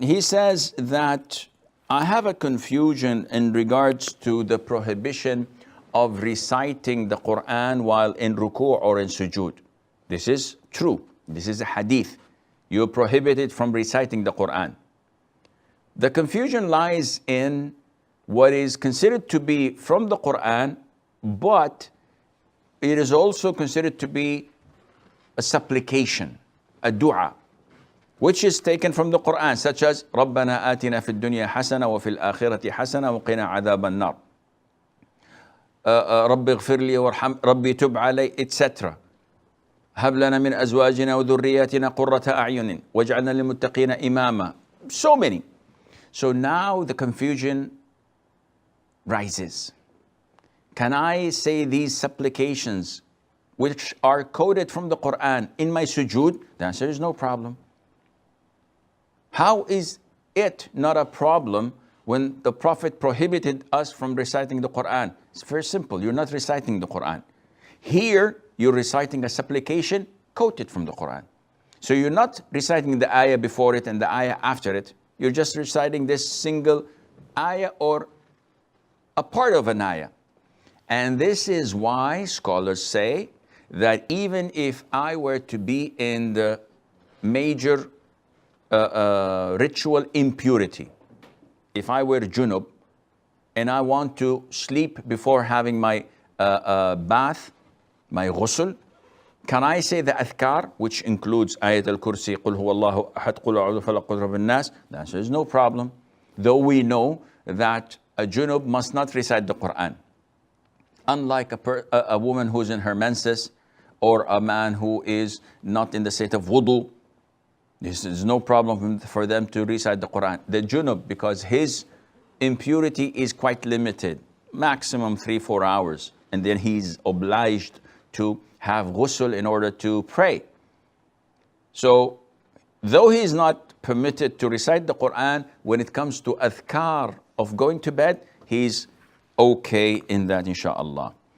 He says that I have a confusion in regards to the prohibition of reciting the Quran while in ruku or in sujood. This is true. This is a hadith. You're prohibited from reciting the Quran. The confusion lies in what is considered to be from the Quran, but it is also considered to be a supplication, a dua, which is taken from the Quran, such as رَبَّنَا آتِنَا فِي الدُّنْيَا حَسَنَةً وَفِي الْآخِرَةِ حَسَنَةً وَقِنَا عَذَابَ النَّارِ رَبِّ اغْفِرْ لِي وَارْحَمْ رَبِّي تُبْ عَلَيَّ, etc. هَبْ لَنَا مِنْ أَزْوَاجِنَا وَذُرِّيَّاتِنَا قُرَّةَ أَعْيُنٍ وَاجْعَلْنَا لِلْمُتَّقِينَ إِمَامًا. So many. So now the confusion rises. Can I say these supplications which are quoted from the Quran in my sujood? The answer is no problem. How is it not a problem when the Prophet prohibited us from reciting the Quran? It's very simple. You're not reciting the Quran. Here, you're reciting a supplication quoted from the Quran. So you're not reciting the ayah before it and the ayah after it. You're just reciting this single ayah or a part of an ayah. And this is why scholars say that even if I were to be in the major ritual impurity, if I were junub and I want to sleep before having my bath, my ghusl, can I say the adhkar, which includes ayat al-kursi, qul huwa Allahu ahad, qul a'udhu falaq, qul rabbin nas? The answer is no problem. Though we know that a junub must not recite the Quran. Unlike a woman who's in her menses or a man who is not in the state of wudu, this is no problem for them to recite the Quran. The junub, because his impurity is quite limited, maximum 3-4 hours, and then he's obliged to have ghusl in order to pray. So, though he is not permitted to recite the Quran, when it comes to adhkar of going to bed, he's okay in that, inshaAllah.